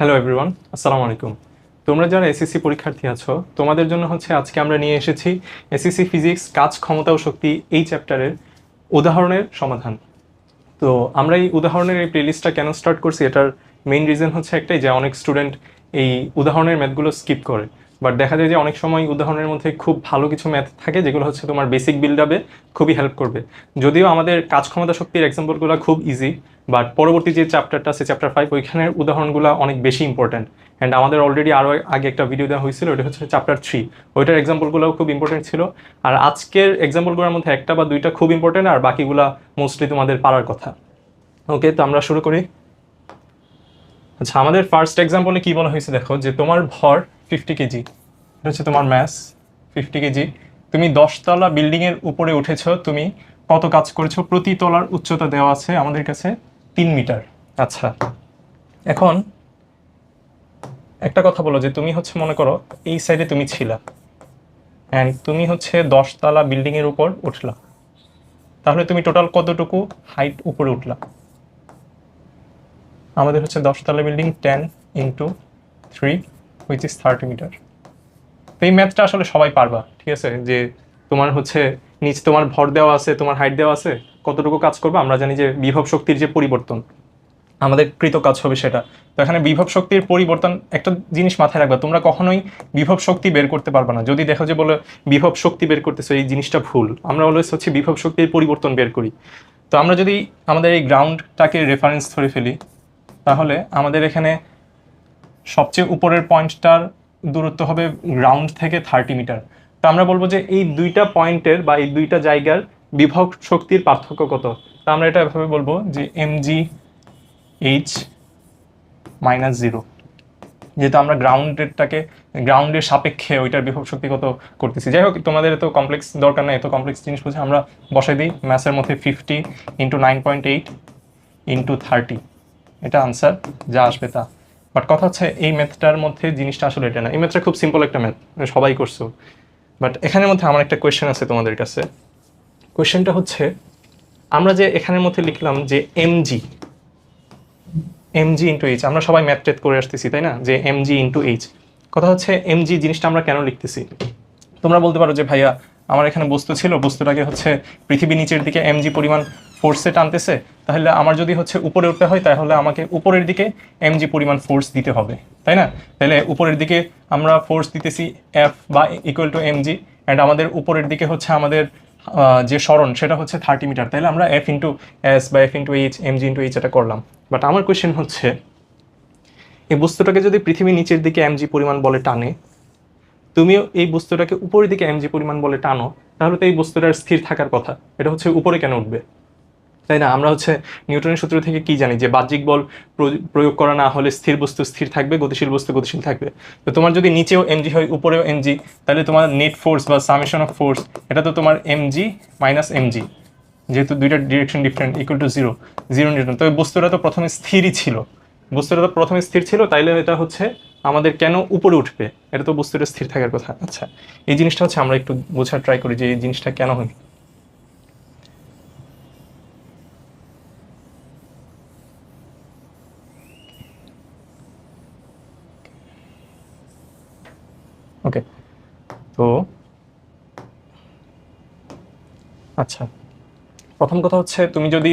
Hello everyone, আসসালামু আলাইকুম। তোমরা যারা এসএসসি পরীক্ষার্থী আছো, তোমাদের জন্য হচ্ছে আজকে আমরা নিয়ে এসেছি এসএসসি ফিজিক্স কাজ, ক্ষমতা ও শক্তি এই চ্যাপ্টারের উদাহরণের সমাধান। তো আমরা এই উদাহরণের এই প্লেলিস্টটা কেন স্টার্ট করছি, এটার মেইন রিজন হচ্ছে একটাই, যে অনেক স্টুডেন্ট এই উদাহরণের ম্যাথগুলো স্কিপ করে। বাট দেখা যায় যে অনেক সময় উদাহরণের মধ্যে খুব ভালো কিছু ম্যাথ থাকে যেগুলো হচ্ছে তোমার বেসিক বিল্ড আপে খুবই হেল্প করবে। যদিও আমাদের কাজ, ক্ষমতা, শক্তির এক্সাম্পলগুলো খুব ইজি, বাট পরবর্তী যে চ্যাপ্টারটা আছে চ্যাপ্টার 5, ওইখানের উদাহরণগুলো অনেক বেশি ইম্পর্ট্যান্ট। অ্যান্ড আমাদের অলরেডি আরও আগে একটা ভিডিও দেওয়া হয়েছিল, ওটা হচ্ছে চ্যাপ্টার 3, ওইটার এক্সাম্পলগুলোও খুব ইম্পর্টেন্ট ছিল। আর আজকের এক্সাম্পলগুলোর মধ্যে একটা বা দুইটা খুব ইম্পর্টেন্ট, আর বাকিগুলা মোস্টলি তোমাদের পারার কথা। ওকে, তো আমরা শুরু করি। আচ্ছা, আমাদের ফার্স্ট এক্সাম্পলে কি বলা হয়েছে দেখো, যে তোমার ভর 50 কেজি, এটা হচ্ছে তোমার ম্যাস 50 কেজি। তুমি 10তলা বিল্ডিংয়ের উপরে উঠেছো, তুমি কত কাজ করেছো? প্রতি তলার উচ্চতা দেওয়া আছে আমাদের কাছে 3 মিটার। আচ্ছা, এখন একটা কথা বলো, যে তুমি হচ্ছে মনে করো এই সাইডে তুমি ছিলা, অ্যান্ড তুমি হচ্ছে 10তলা বিল্ডিংয়ের উপর উঠলা, তাহলে তুমি টোটাল কতটুকু হাইট উপরে উঠলা? আমাদের হচ্ছে 10তলা building, 10 into 3 which is 30 metre. তো এই ম্যাথটা আসলে সবাই পারবা, ঠিক আছে? যে তোমার হচ্ছে নিচ তোমার ভর দেওয়া আছে, তোমার হাইট দেওয়া আছে, কতটুকু কাজ করবে। আমরা জানি যে বিভব শক্তির যে পরিবর্তন, আমাদের কৃত কাজ হবে সেটা। তো এখানে বিভব শক্তির পরিবর্তন, একটা জিনিস মাথায় রাখবা, তোমরা কখনোই বিভব শক্তি বের করতে পারবে না। যদি দেখো যে বলে বিভব শক্তি বের করতেছো, এই জিনিসটা ভুল। আমরা অলওয়েজ হচ্ছে বিভব শক্তির পরিবর্তন বের করি। তো আমরা যদি আমাদের এই গ্রাউন্ডটাকে রেফারেন্স ধরে ফেলি, তাহলে আমাদের এখানে সবচেয়ে উপরের পয়েন্টটার দূরত্ব হবে গ্রাউন্ড থেকে 30 মিটার। তো আমরা বলবো যে এই দুইটা পয়েন্টের বা এই দুইটা জায়গার বিভব শক্তির পার্থক্য কত। তা আমরা এটা এভাবে বলবো যে mgh মাইনাস 0, যেহেতু আমরা গ্রাউন্ডের সাপেক্ষে ওইটার বিভব শক্তি কত করতেছি। যাই হোক, তোমাদের এত কমপ্লেক্স দরকার নেই, এত কমপ্লেক্স জিনিস বুঝে আমরা বসাই দিই ম্যাথের মধ্যে 50 ইন্টু 9.8 ইন্টু 30, এটা আনসার যা আসবে তা। বাট কথা হচ্ছে এই ম্যাথটার মধ্যে জিনিসটা আসলে এটা না। এই ম্যাথটা খুব সিম্পল একটা ম্যাথ, সবাই করছো। বাট এখানের মধ্যে আমার একটা কোয়েশ্চেন আছে তোমাদের কাছে। কোয়েশ্চেনটা হচ্ছে, আমরা যে এখানের মধ্যে লিখলাম যে এমজি ইন্টু এইচ, আমরা সবাই ম্যাথ টেথ করে আসতেছি, তাই না? যে এমজি ইন্টু এইচ, কথা হচ্ছে এমজি জিনিসটা আমরা কেন লিখতেছি? তোমরা বলতে পারো যে ভাইয়া, আমার এখানে বস্তু ছিল, বস্তুটাকে হচ্ছে পৃথিবী নিচের দিকে এমজি পরিমাণ ফোর্সে টানতেছে, তাহলে আমার যদি হচ্ছে উপরে উঠতে হয়, তাহলে আমাকে উপরের দিকে এমজি পরিমাণ ফোর্স দিতে হবে, তাই না? তাহলে উপরের দিকে আমরা ফোর্স দিতেছি এফ বা ইকুয়াল টু এমজি, অ্যান্ড আমাদের উপরের দিকে হচ্ছে আমাদের যে সরণ সেটা হচ্ছে 30 মিটার। তাহলে আমরা এফ ইন্টু এস বা F into H, MG into H এটা করলাম। বাট আমার কোয়েশ্চেন হচ্ছে, এই বস্তুটাকে যদি পৃথিবী নিচের দিকে এমজি পরিমাণ বলে টানে, তুমিও এই বস্তুটাকে উপরের দিকে এমজি পরিমাণ বলে টানো, তাহলে তো এই বস্তুটার স্থির থাকার কথা, এটা হচ্ছে উপরে কেন উঠবে, তাই না? আমরা হচ্ছে নিউটনের সূত্র থেকে কি জানি, যে বাহ্যিক বল প্রয়োগ করা না হলে স্থির বস্তু স্থির থাকবে, গতিশীল বস্তু গতিশীল থাকবে। তো তোমার যদি নিচেও এমজি হয়, উপরেও এমজি, তাহলে তোমার নেট ফোর্স বা সামেশন অফ ফোর্স, এটা তো তোমার এমজি মাইনাস এমজি, যেহেতু দুইটা direction different, equal to zero Newton. তো বস্তুটা তো প্রথমে স্থিরই ছিল, তাইলে এটা হচ্ছে আমাদের কেন উপরে উঠবে? এটা তো বস্তুটা স্থির থাকার কথা। আচ্ছা, এই জিনিসটা হচ্ছে আমরা একটু বোঝার ট্রাই করি যে এই জিনিসটা কেন হয়। ওকে, তো আচ্ছা, প্রথম কথা হচ্ছে, তুমি যদি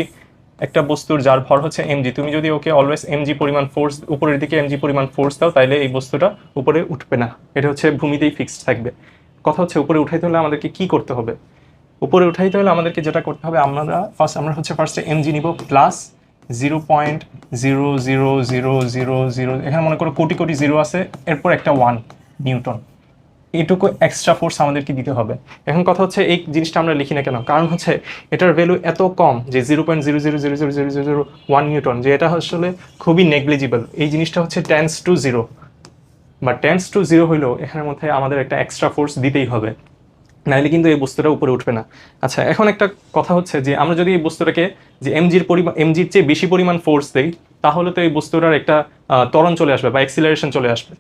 একটা বস্তুর যার ভর হচ্ছে এমজি, তুমি যদি ওকে অলওয়েজ এমজি পরিমাণ ফোর্স, উপরের দিকে এমজি পরিমাণ ফোর্স দাও, তাইলে এই বস্তুটা উপরে উঠবে না, এটা হচ্ছে ভূমিতেই ফিক্সড থাকবে। কথা হচ্ছে উপরে উঠাইতে হলে আমাদেরকে কি করতে হবে? উপরে উঠাইতে হলে আমাদেরকে যেটা করতে হবে, আমরা হচ্ছে ফার্স্টে এমজি নিব প্লাস 0.00000, এখানে মনে করো কোটি কোটি জিরো আছে, এরপর একটা 1 নিউটন, এইটুকু এক্সট্রা ফোর্স আমাদেরকে দিতে হবে। এখন কথা হচ্ছে এই জিনিসটা আমরা লিখি না কেন? কারণ হচ্ছে এটার ভ্যালু এত কম, যে 0.0000001 নিউটন, যে এটা আসলে খুবই নেগলিজিবল। এই জিনিসটা হচ্ছে টেন্স টু জিরো, বা টেন্স টু জিরো হইলেও এখানের মধ্যে আমাদের একটা এক্সট্রা ফোর্স দিতেই হবে, নাইলে কিন্তু এই বস্তুটা উপরে উঠবে না। আচ্ছা, এখন একটা কথা হচ্ছে যে আমরা যদি এই বস্তুটাকে যে এমজির চেয়ে বেশি পরিমাণ ফোর্স দেই, তাহলে তো এই বস্তুটার একটা ত্বরণ চলে আসবে বা এক্সিলারেশন চলে আসবে।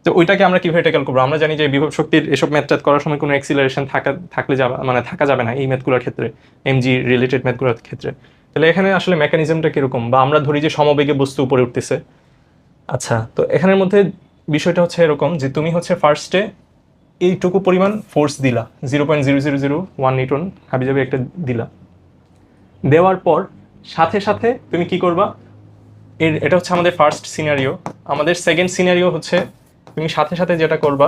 তো ওইটাকে আমরা কিভাবে ট্যাকল করবো? আমরা জানি যে বিভব শক্তির এসব ম্যাথ করার সময় কোনো এক্সিলারেশন থাকা যাবে না এই ম্যাথগুলোর ক্ষেত্রে, এমজি রিলেটেড ম্যাথগুলোর ক্ষেত্রে। তাহলে এখানে আসলে মেকানিজমটা কিরকম? বা আমরা ধরি যে সমবেগে বস্তু উপরে উঠতেছে, আচ্ছা, তো এখানের মধ্যে বিষয়টা হচ্ছে এরকম যে তুমি হচ্ছে ফার্স্টে এইটুকু পরিমাণ ফোর্স দিলা, 0.0001 নিউটন হাবিজাবি একটা দিলা। দেওয়ার পর সাথে সাথে তুমি কি করবা, এটা হচ্ছে আমাদের ফার্স্ট সিনারিও। আমাদের সেকেন্ড সিনারিও হচ্ছে তুমি সাথে সাথে যেটা করবা,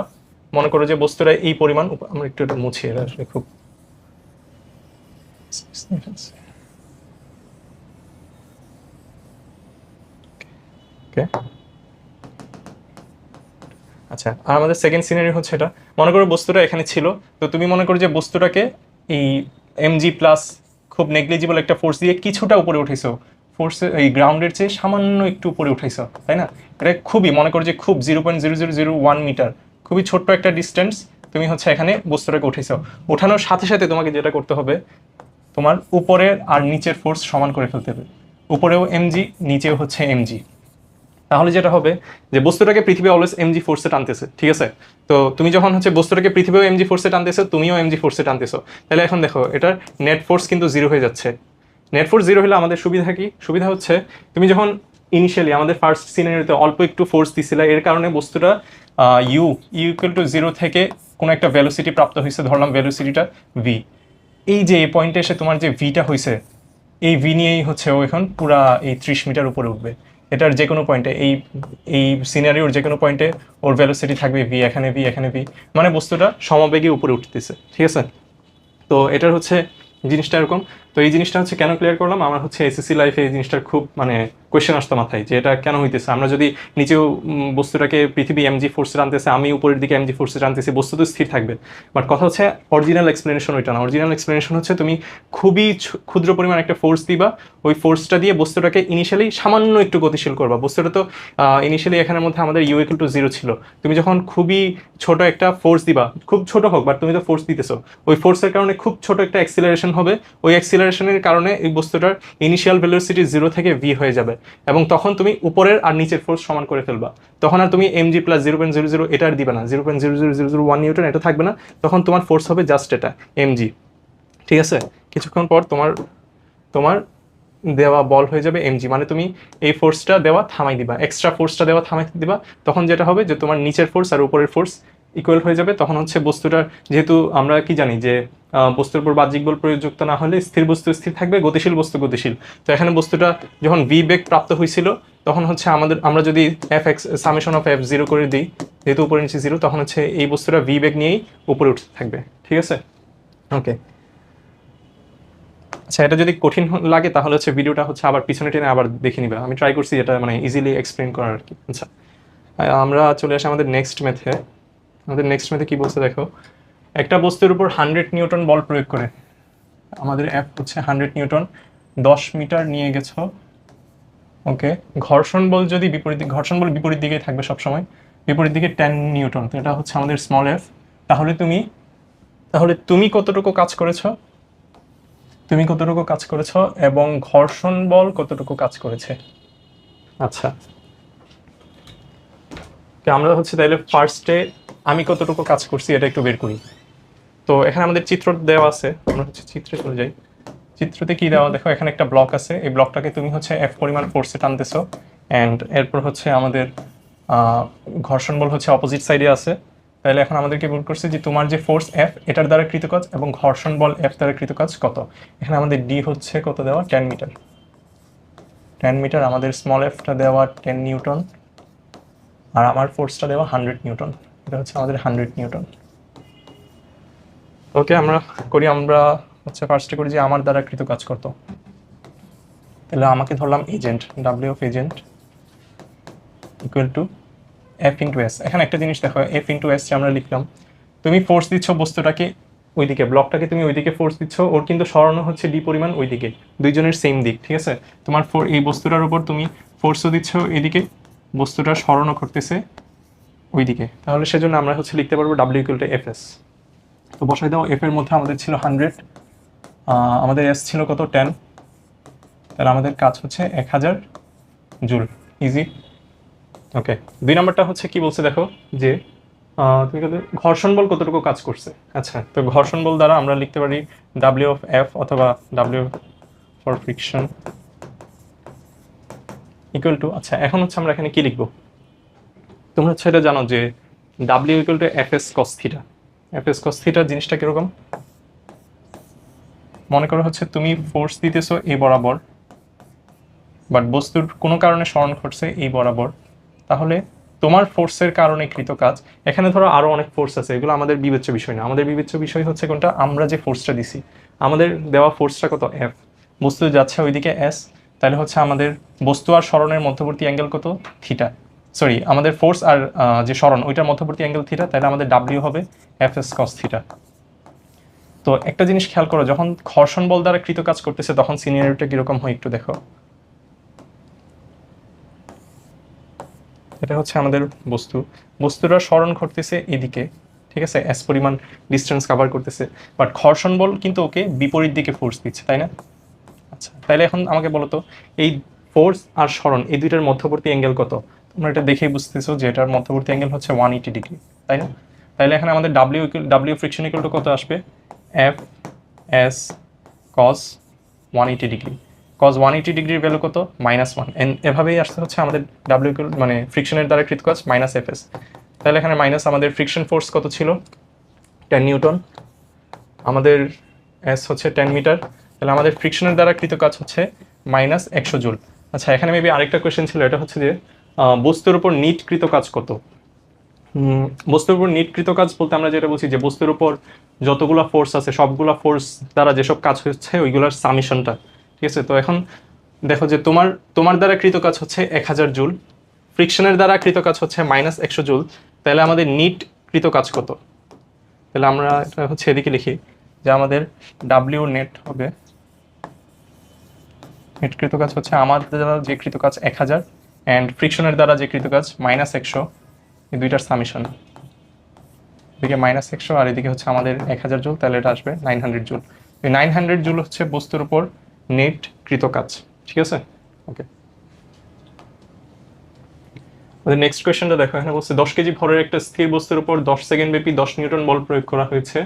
মনে করো যে বস্তুটা এই পরিমাণ, আমরা একটু এটা মুছি, এটা আসলে খুব ওকে। আচ্ছা, আর আমাদের সেকেন্ড সিনারি হচ্ছে এটা, মনে করো বস্তুটা এখানে ছিল, তো তুমি মনে করো যে বস্তুটাকে এই এমজি প্লাস খুব নেগলিজিবল একটা ফোর্স দিয়ে কিছুটা উপরে উঠেছো, ফোর্স এই গ্রাউন্ডের চেয়ে সামান্য একটু উপরে উঠাইছো, তাই না? এটা খুবই, মনে করো যে খুব 0.0001 মিটার, খুবই ছোট্ট একটা ডিস্টেন্স তুমি হচ্ছে এখানে বস্তুটাকে উঠেছো। ওঠানোর সাথে সাথে তোমাকে যেটা করতে হবে, তোমার উপরের আর নিচের ফোর্স সমান করে ফেলতে হবে, উপরেও এমজি নিচেও হচ্ছে এমজি। তাহলে যেটা হবে যে বস্তুটাকে পৃথিবী অলওয়েজ এমজি ফোর্সে টানতেছে, ঠিক আছে? তো তুমি যখন হচ্ছে বস্তুটাকে পৃথিবীও এমজি ফোর্সে টানতেছো, তুমিও এমজি ফোর্সে টানতেছো, তাহলে এখন দেখো এটার নেট ফোর্স কিন্তু জিরো হয়ে যাচ্ছে। নেট ফোর্স জিরো হলে আমাদের সুবিধা কি? সুবিধা হচ্ছে তুমি যখন ইনিশিয়ালি আমাদের ফার্স্ট সিনারিওতে অল্প একটু ফোর্স দিছিলে, এর কারণে বস্তুটা ইউ ইকুয়াল টু জিরো থেকে কোনো একটা ভেলোসিটি প্রাপ্ত হয়েছে, ধরলাম ভেলোসিটিটা ভি। এই যে এই পয়েন্টে এসে তোমার যে ভিটা হয়েছে, এই ভি নিয়েই হচ্ছে ও এখন পুরা এই 30 মিটার উপরে উঠবে। এটার যে কোনো পয়েন্টে, এই এই সিনারিওর যে কোনো পয়েন্টে ওর ভেলোসিটি থাকবে ভি, এখানে ভি, এখানে ভি, মানে বস্তুটা সমবেগে উপরে উঠতেছে, ঠিক আছে? তো এটার হচ্ছে জিনিসটা এরকম। তো এই জিনিসটা হচ্ছে কেন ক্লিয়ার করলাম, আমার হচ্ছে এসএসসি লাইফে এই জিনিসটার খুব মানে কোয়েশ্চেন আসতো মাথায়, যে এটা কেন হইতেছে। আমরা যদি নিচেও বস্তুটাকে পৃথিবী এমজি ফোর্সে টানতেছে, আমি উপরের দিকে এমজি ফোর্সে টানতেছি, বস্তু তো স্থির থাকবে। বাট কথা হচ্ছে অরিজিনাল এক্সপ্লেনেশন ওইটা না। অরিজিনাল এক্সপ্লেনেশন হচ্ছে তুমি খুবই ক্ষুদ্র পরিমাণ একটা ফোর্স দিবা, ওই ফোর্সটা দিয়ে বস্তুটাকে ইনিশিয়ালি সামান্য একটু গতিশীল করবা। বস্তুটা তো ইনিশিয়ালি এখানের মধ্যে আমাদের ইউ ইকুয়াল টু জিরো ছিল, তুমি যখন খুবই ছোট একটা ফোর্স দিবা, খুব ছোট হোক বাট তুমি তো ফোর্স দিতেছো, ওই ফোর্সের কারণে খুব ছোট একটা অ্যাক্সিলারেশন হবে, ওই অ্যাক্সিলারেশনের কারণে এই বস্তুটার ইনিশিয়াল ভেলোসিটি জিরো থেকে ভি হয়ে যাবে, এবং তখন তুমি উপরের আর নিচের ফোর্স সমান করে ফেলবা। তখন আর তুমি এমজি প্লাস 0.00 এটা আর দিবে না, 0.00001 নিউটন এটা থাকবে না, তখন তোমার ফোর্স হবে জাস্ট এটা এমজি, ঠিক আছে? কিছুক্ষণ পর তোমার তোমার দেওয়া বল হয়ে যাবে এমজি, মানে তুমি এই ফোর্সটা দেওয়া থামাই দিবা, এক্সট্রা ফোর্সটা দেওয়া থামাই দিবা। তখন যেটা হবে যে তোমার নিচের ফোর্স আর উপরের ফোর্স ইকুয়াল হয়ে যাবে। তখন হচ্ছে বস্তুটার, যেহেতু আমরা কি জানি যে বস্তুর উপর বাহ্যিক বল প্রযুক্ত না হলে স্থির বস্তু স্থির থাকবে, গতিশীল বস্তু গতিশীল। তো এখানে বস্তুটা যখন ভি বেগ প্রাপ্ত হয়েছিল, তখন হচ্ছে আমরা যদি F x summation of F zero করে দিই, যেহেতু উপরে নিচে জিরো, তখন হচ্ছে এই বস্তুটা ভি বেগ নিয়েই উপরে উঠতে থাকবে, ঠিক আছে? ওকে। আচ্ছা, এটা যদি কঠিন লাগে তাহলে হচ্ছে ভিডিওটা হচ্ছে আবার পিছনে টেনে আবার দেখে নিবে, আমি ট্রাই করছি এটা মানে ইজিলি এক্সপ্লেন করার আর কি। আচ্ছা, আমরা চলে আসি আমাদের নেক্সট মেথে। আমাদের নেক্সট মেথে কি বলছে দেখো, একটা বস্তুর উপর 100 নিউটন বল প্রয়োগ করে, আমাদের এফ হচ্ছে 100 নিউটন, 10 মিটার নিয়ে গেছো, ওকে। ঘর্ষণ বল যদি বিপরীত ঘর্ষণ বল বিপরীত দিকেই থাকবে সবসময়, বিপরীত দিকে 10 নিউটন, তো এটা হচ্ছে আমাদের স্মল এফ। তাহলে তুমি কতটুকু কাজ করেছো, তুমি কতটুকু কাজ করেছো এবং ঘর্ষণ বল কতটুকু কাজ করেছে। আচ্ছা, আমরা হচ্ছে তাইলে ফার্স্টে আমি কতটুকু কাজ করছি এটা একটু বের করি। তো এখানে আমাদের চিত্র দেওয়া আছে, আমরা হচ্ছে চিত্রে চলে যাই। চিত্রতে কি দেওয়া দেখো, এখানে একটা ব্লক আছে, এই ব্লকটাকে তুমি হচ্ছে এফ পরিমাণ ফোর্সে টানতেছো, অ্যান্ড এরপর হচ্ছে আমাদের ঘর্ষণ বল হচ্ছে অপোজিট সাইডে আছে। তাহলে এখন আমাদেরকে বের করছে যে তোমার যে ফোর্স এফ এটার দ্বারা কৃত কাজ এবং ঘর্ষণ বল এফ দ্বারা কৃত কাজ কত। এখানে আমাদের ডি হচ্ছে কত দেওয়া, 10 মিটার। 10 মিটার, আমাদের স্মল এফটা দেওয়া 10 নিউটন, আর আমার ফোর্সটা দেওয়া 100 নিউটন, এটা হচ্ছে আমাদের 100 নিউটন। ওকে, আমরা হচ্ছে ফার্স্টে করি যে আমার দ্বারা কৃত কাজ কত। তাহলে আমাকে ধরলাম agent, W of agent equal to F into S. এখানে একটা জিনিস দেখো, এফ ইন্টু এস যে আমরা লিখলাম, তুমি ফোর্স দিচ্ছ বস্তুটাকে ওইদিকে, ব্লকটাকে তুমি ওইদিকে ফোর্স দিচ্ছ, ওর কিন্তু সরানো হচ্ছে ডি পরিমাণ ওইদিকে, দুইজনের সেম দিক, ঠিক আছে? তোমার এই বস্তুটার উপর তুমি ফোর্সও দিচ্ছ এদিকে, বস্তুটা সরানো করতেছে ওইদিকে, তাহলে সেজন্য আমরা হচ্ছে লিখতে পারবো W equal to F S. তো বসাই দাও, এফ এর মধ্যে আমাদের ছিল 100, আমাদের এস ছিল কত, 10, তাহলে আমাদের কাজ হচ্ছে 1000 জুল, ইজি। ওকে, 2 নম্বরটা হচ্ছে কি বলছে দেখো, যে তুমি ঘর্ষণ বল কতটুকু কাজ করছে। আচ্ছা, তো ঘর্ষণ বল দ্বারা আমরা লিখতে পারি ডাব্লিউ অফ এফ অথবা W for friction equal to, আচ্ছা এখন হচ্ছে আমরা এখানে কি লিখবো, তোমরা হচ্ছে এটা জানো যে W equal to F S cos theta. F S cos theta জিনিসটা কিরকম, মনে করো হচ্ছে তুমি ফোর্স দিতেছো এই বরাবর, বাট বস্তুর কোনো কারণে স্মরণ ঘটছে এই বরাবর, তাহলে তোমার ফোর্সের কারণে কৃত কাজ, এখানে ধরো আরো অনেক ফোর্স আছে, এগুলো আমাদের বিবেচ্য বিষয় না। আমাদের বিবেচ্য বিষয় হচ্ছে কোনটা, আমরা যে ফোর্সটা দিছি, আমাদের দেওয়া ফোর্সটা কত এফ, বস্তু যাচ্ছে ওইদিকে এস, তাহলে হচ্ছে আমাদের বস্তু আর স্মরণের মধ্যবর্তী অ্যাঙ্গেল কত থিটা, সরি আমাদের ফোর্স আর যে স্মরণ ওইটার মধ্যবর্তী অ্যাঙ্গেল থিটা, তাহলে আমাদের ডাব্লিউ হবে এফ এস কস থিটা। তো একটা জিনিস খেয়াল করো, যখন ঘর্ষণ বল দ্বারা কৃত কাজ করতেছে তখন সিনিয়রিটিটা কিরকম হয় একটু দেখো। এটা হচ্ছে আমাদের বস্তুটা স্মরণ ঘটতেছে এদিকে, ঠিক আছে, এস পরিমাণ ডিস্টেন্স কভার করতেছে, বাট ঘর্ষণ বল কিন্তু ওকে বিপরীত দিকে ফোর্স দিচ্ছে, তাই না? আচ্ছা, তাহলে এখন আমাকে বলো তো এই ফোর্স আর স্মরণ এই দুইটার মধ্যবর্তী অ্যাঙ্গেল কত? তোমরা এটা দেখেই বুঝতেছো যে এটার মধ্যবর্তী অ্যাঙ্গেল হচ্ছে 180 ডিগ্রি, তাই না? তাহলে এখানে আমাদের ডাব্লিউ ফ্রিকশন ইকুয়াল টু কত আসবে, F S cos 180 degree. Cos 180 ডিগ্রির ভ্যালু কত, -1, এভাবেই আসতে হচ্ছে আমাদের ডাব্লিউ মানে ফ্রিকশনের দ্বারা কৃত কাজ মাইনাস এফ এস। তাহলে এখানে মাইনাস আমাদের ফ্রিকশন ফোর্স কত ছিল, 10 নিউটন, আমাদের এস হচ্ছে 10 মিটার, তাহলে আমাদের ফ্রিকশনের দ্বারা কৃত কাজ হচ্ছে -100 জুল। আচ্ছা, এখানে মেবি আরেকটা কোয়েশ্চেন ছিল, এটা হচ্ছে যে বস্তুর উপর নিট কৃত কাজ কত। বস্তুর উপর নিট কৃত কাজ বলতে আমরা যেটা বলছি যে বস্তুর উপর যতগুলো ফোর্স আছে সবগুলো ফোর্স দ্বারা যেসব কাজ হচ্ছে ওইগুলোর সামিশনটা, ঠিক আছে। তো এখন দেখো যে তোমার দ্বারা কৃত কাজ হচ্ছে 1000 জুল, ফ্রিকশনের দ্বারা কৃত কাজ হচ্ছে -100 জুল, তাহলে আমাদের নিট কৃত কাজ কত? তাহলে আমরা এটা হচ্ছে এদিকে লিখি যে আমাদের ডাব্লিউ নেট হবে, নেট কৃত কাজ হচ্ছে আমাদের দ্বারা যে কৃত কাজ 1000 অ্যান্ড ফ্রিকশনের দ্বারা যে কৃত কাজ -100, এই দুইটার সামিশন, এদিকে -100 আর এদিকে হচ্ছে আমাদের 1000 জুল, তাহলে এটা আসবে 900 জুল। এই 900 জুল হচ্ছে বস্তুর উপর নেট কৃত কাজ, ঠিক আছে। ওকে, আমাদের নেক্সট কোয়েশ্চেনটা দেখো, এখানে বলছে 10 কেজি ভরের একটা স্থির বস্তুর উপর 10 সেকেন্ড ব্যাপী 10 নিউটন বল প্রয়োগ করা হয়েছে।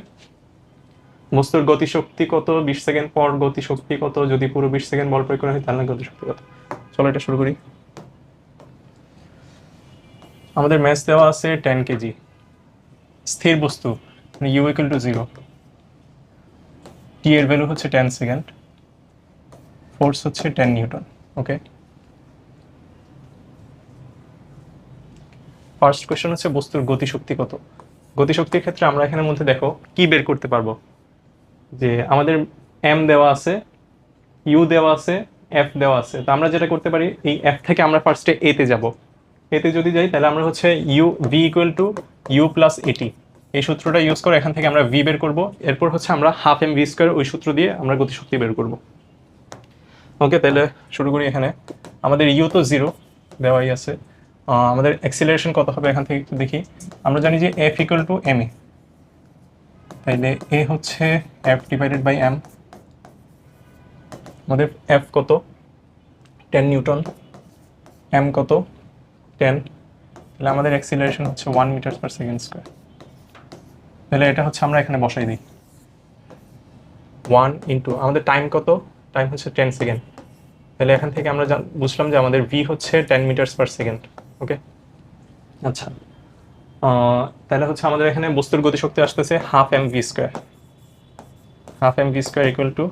বস্তুর গতিশক্তি কত, 20 সেকেন্ড পর গতিশক্তি কত, যদি পুরো 20 সেকেন্ড বল প্রয়োগ করা হয় তাহলে গতিশক্তি কত। চলো এটা শুরু করি। আমাদের ম্যাস দেওয়া আছে 10 কেজি, স্থির বস্তু ইউ ইকুয়াল টু 0, টি এর ভ্যালু হচ্ছে 10 সেকেন্ড, ফোর্স হচ্ছে 10 নিউটন। ওকে, ফার্স্ট কোয়েশ্চেন হচ্ছে বস্তুর গতিশক্তি কত। গতিশক্তির ক্ষেত্রে আমরা এখানের মধ্যে দেখো কি বের করতে পারবো, যে আমাদের এম দেওয়া আছে, ইউ দেওয়া আছে, এফ দেওয়া আছে। তো আমরা যেটা করতে পারি, এই এফ থেকে আমরা ফার্স্টে এতে যাব, এতে যদি যাই তাহলে আমরা হচ্ছে U V equal to U plus at, এই সূত্রটা ইউজ করে এখান থেকে আমরা ভি বের করব। এরপর হচ্ছে আমরা হাফ এম ভি স্কোয়ার, ওই সূত্র দিয়ে আমরা গতিশক্তি বের করব। ওকে, তাহলে শুরু করি। এখানে আমাদের ইউ তো 0 দেওয়াই আছে, আমাদের অ্যাক্সিলারেশন কত হবে এখান থেকে একটু দেখি। আমরা জানি যে F equal to M A, তাইলে এ হচ্ছে এফ ডিভাইডেড বাই এম। আমাদের এফ কত, 10 নিউটন, এম কত 10, তাহলে আমাদের অ্যাক্সিলারেশন হচ্ছে 1 মিটার পার সেকেন্ড স্কোয়ার। তাহলে এটা হচ্ছে আমরা এখানে বসাই দিই 1 ইন্টু আমাদের টাইম কত, টাইম হচ্ছে 10 সেকেন্ড, তাহলে এখান থেকে আমরা বুঝলাম যে আমাদের ভি হচ্ছে 10 মিটার পার সেকেন্ড। ওকে, আচ্ছা, তাহলে হচ্ছে আমাদের এখানে বস্তুর গতিশক্তি আসতেছে half M V square, half M V square equal to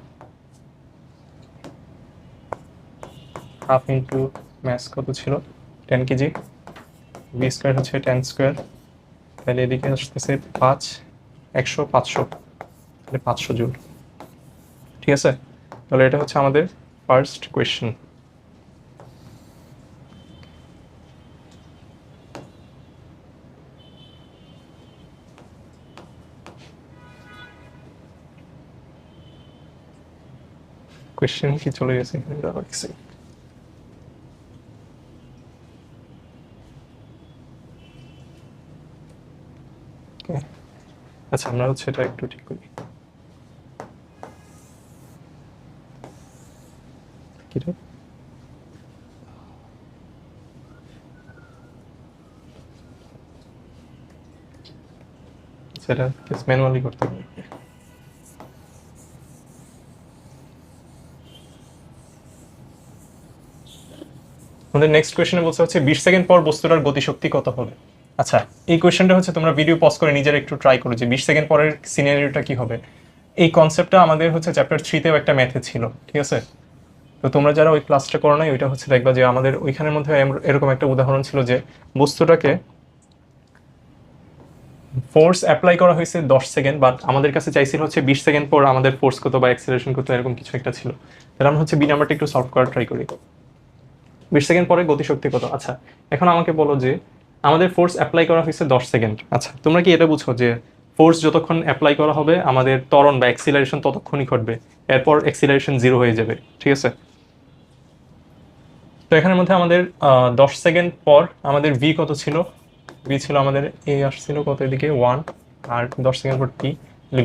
half into mass কত ছিল 10 কেজি, ভি স্কোয়ার হচ্ছে 10 স্কোয়ার, তাহলে এদিকে আসতেছে 5, 100, 500, তাহলে 500 জুল। ঠিক আছে, তাহলে এটা হচ্ছে আমাদের ফার্স্ট কোয়েশ্চেন। কোয়েশ্চেন কি চলে গেছে এখানে, দাঁড়াও এক সেকেন্ড। আচ্ছা, আমরা হচ্ছে এটা একটু ঠিক করি। সেটা ম্যানুয়ালি করতে হবে। আমাদের নেক্সট কোয়েশ্চেনে বলছে হচ্ছে 20 সেকেন্ড পর বস্তুটার গতিশক্তি কত হবে। আচ্ছা, এই কোয়েশ্চেনটা হচ্ছে তোমরা ভিডিও পজ করে নিজেরা একটু ট্রাই করো যে 20 সেকেন্ড পরের সিনারিওটা কি হবে। এই কনসেপ্টটা আমাদের হচ্ছে চ্যাপ্টার 3তেও একটা ম্যাথে ছিল, ঠিক আছে? তো তোমরা যারা ওই ক্লাসটা করো নাই ওইটা হচ্ছে দেখবা যে আমাদের ওইখানের মধ্যে এরকম একটা উদাহরণ ছিল যে বস্তুটাকে ফোর্স অ্যাপ্লাই করা হয়েছে 10 সেকেন্ড, বাট আমাদের কাছে চাইছিল হচ্ছে 20 সেকেন্ড পর আমাদের ফোর্স কত বা অ্যাক্সিলারেশন কত, এরকম কিছু একটা ছিল। তাহলে আমরা হচ্ছে বি নাম্বারটা একটু সলভ করার ট্রাই করি। 20 সেকেন্ড পরে গতিশক্তি কত। আচ্ছা, এখন আমাকে বলো যে আমাদের ফোর্স অ্যাপ্লাই করা হয়েছে 10 সেকেন্ড। আচ্ছা, তোমরা কি এটা বুঝো যে ফোর্স যতক্ষণ অ্যাপ্লাই করা হবে আমাদের ত্বরণ বা অ্যাক্সিলারেশন ততক্ষণই ঘটবে, এরপর অ্যাক্সিলারেশন 0 হয়ে যাবে, ঠিক আছে? তো এখানের মধ্যে আমাদের 10 সেকেন্ড পর আমাদের ভি কত ছিল, ভি ছিল আমাদের এ আসছিল কত এদিকে 1, আর 10 সেকেন্ড পর টি,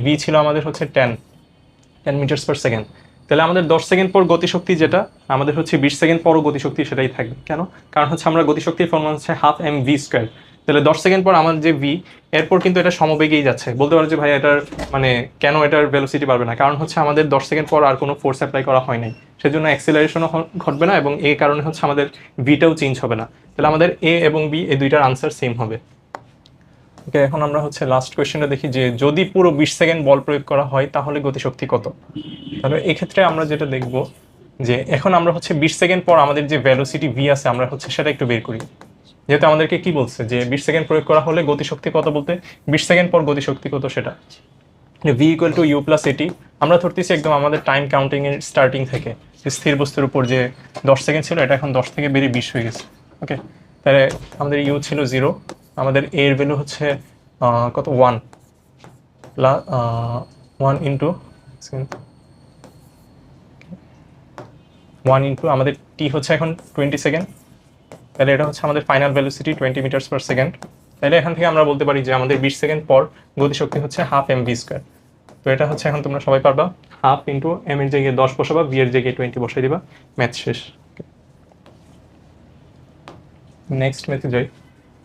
ভি ছিল আমাদের হচ্ছে 10 মিটার্স পার সেকেন্ড। তাহলে আমাদের 10 সেকেন্ড পর গতিশক্তি যেটা আমাদের হচ্ছে 20 সেকেন্ড পরও গতিশক্তি সেটাই থাকবে। কেন? কারণ হচ্ছে আমরা গতিশক্তির ফর্মুলা হচ্ছে হাফ এম ভি স্কোয়ার। তাহলে 10 সেকেন্ড পর আমার যে ভি, এরপর কিন্তু এটা সমবেগেই যাচ্ছে। বলতে পারো যে ভাই এটার মানে কেন এটার ভেলোসিটি বাড়বে না, কারণ হচ্ছে আমাদের 10 সেকেন্ড পর আর কোনো ফোর্স অ্যাপ্লাই করা হয় নাই, সেজন্য অ্যাক্সিলারেশনও ঘটবে না এবং এই কারণে হচ্ছে আমাদের ভিটাও চেঞ্জ হবে না। তাহলে আমাদের এ এবং বি এই দুইটার আনসার সেম হবে। ওকে, এখন আমরা হচ্ছে লাস্ট কোয়েশ্চেনটা দেখি যে যদি পুরো 20 সেকেন্ড বল প্রয়োগ করা হয় তাহলে গতিশক্তি কত। তাহলে এক্ষেত্রে আমরা যেটা দেখব যে এখন আমরা হচ্ছে 20 সেকেন্ড পর আমাদের যে ভেলোসিটি ভি আছে আমরা হচ্ছে সেটা একটু বের করি। যেহেতু আমাদেরকে কি বলছে যে 20 সেকেন্ড প্রয়োগ করা হলে গতিশক্তি কত, বলতে 20 সেকেন্ড পর গতিশক্তি কত সেটা V equal to U plus at. আমরা ধরতেছি একদম আমাদের টাইম কাউন্টিং এর স্টার্টিং থেকে, স্থির বস্তুর উপর যে 10 সেকেন্ড ছিল এটা এখন 10 থেকে বেরিয়ে 20 হয়ে গেছে। ওকে, তাহলে আমাদের ইউ ছিল 0, আমাদের এ এর ভ্যালু হচ্ছে কত 1 1 ইন্টু 1 ইন্টু আমাদের টি হচ্ছে এখন 20 সেকেন্ড। তাহলে এটা হচ্ছে আমাদের final velocity 20 meters per second. তাহলে এখান থেকে আমরা বলতে পারি যে আমাদের 20 সেকেন্ড পর গতিশক্তি হচ্ছে হাফ এম ভি স্কোয়ার। তো এটা হচ্ছে এখন তোমরা সবাই পারবা, হাফ ইন্টু এম এর জায়গায় 10 বসাবা, ভি এর জায়গায় 20 বসাই দিবা, ম্যাথ শেষ। নেক্সট ম্যাথে যাই।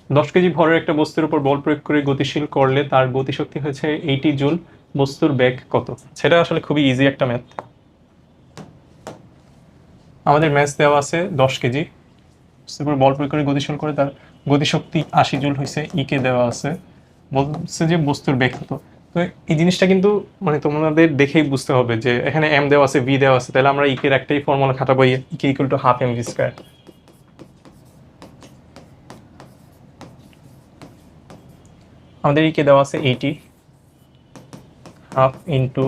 10 কেজি ভরের একটা বস্তুর উপর বল প্রয়োগ করে গতিশীল করলে তার গতিশক্তি হচ্ছে 80 জুল, বস্তুর বেগ কত। সেটা আসলে খুবই ইজি একটা ম্যাথ। আমাদের ম্যাথ দেওয়া আছে 10 কেজি বস্তুর উপর বল প্রয়োগ করে গতিশীল করে তার গতিশক্তি 80 জুল হয়েছে, ইকে দেওয়া আছে, বলছে যে বস্তুর বেগ কত। তো এই জিনিসটা কিন্তু মানে তোমাদের দেখেই বুঝতে হবে যে এখানে এম দেওয়া আছে, ভি দেওয়া আছে, তাহলে আমরা ইকের একটাই ফর্মুলা খাটাবো, E K equal to half M V square. আমাদের ইকে দেওয়া আছে 80, হাফ ইন্টু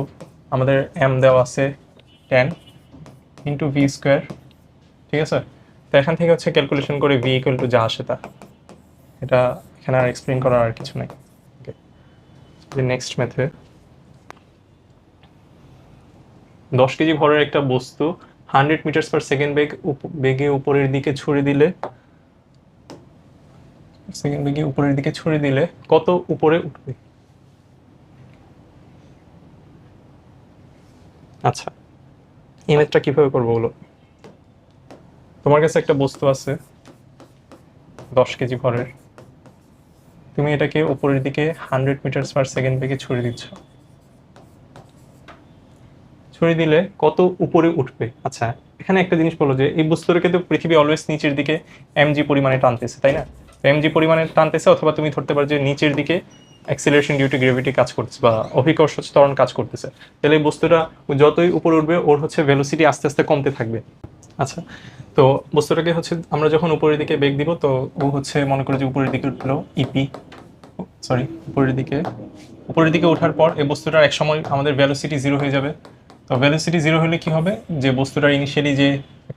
আমাদের এম দেওয়া আছে 10 ইন্টু ভি স্কোয়ার, ঠিক আছে? তো এখান থেকে হচ্ছে ক্যালকুলেশন করে ভি ইকুয়াল টু যা আসে তা, এটা এখানে আর এক্সপ্লেন করার আর কিছু নাই। ওকে, নেক্সট মেথড। 10 কেজি ভরের একটা বস্তু 100 মিটার পার সেকেন্ড বেগে উপরের দিকে ছুড়ে দিলে কত উপরে উঠবে। আচ্ছা, এই ম্যাথটা কিভাবে করবো বলো। তোমার কাছে একটা বস্তু আছে 10 কেজি ভরের, তুমি এটাকে উপরের দিকে 100 মিটার পার সেকেন্ড বেগে ছুড়ে দিচ্ছ, ছুড়ে দিলে কত উপরে উঠবে। আচ্ছা, এখানে একটা জিনিস বলো যে এই বস্তুটাকে তো পৃথিবী অলওয়েজ নিচের দিকে এমজি পরিমাণে টানতেছে, তাই না? এমজি পরিমাণে টানতেছে, অথবা তুমি ধরতে পারো যে নিচের দিকে অ্যাক্সিলারেশন ডিউ টু গ্র্যাভিটি কাজ করতেছে বা অভিকর্ষ ত্বরণ কাজ করতেছে। তাহলে এই বস্তুটা যতই উপরে উঠবে ওর হচ্ছে ভেলোসিটি আস্তে আস্তে কমতে থাকবে। আচ্ছা, তো বস্তুটাকে হচ্ছে আমরা যখন উপরের দিকে বেগ দিব তো ও হচ্ছে মনে করে যে উপরের দিকে উঠলো ইপি, সরি উপরের দিকে ওঠার পর এই বস্তুটার এক সময় আমাদের ভেলোসিটি 0 হয়ে যাবে। তো ভেলোসিটি 0 হলে কি হবে, যে বস্তুটার ইনিশিয়ালি যে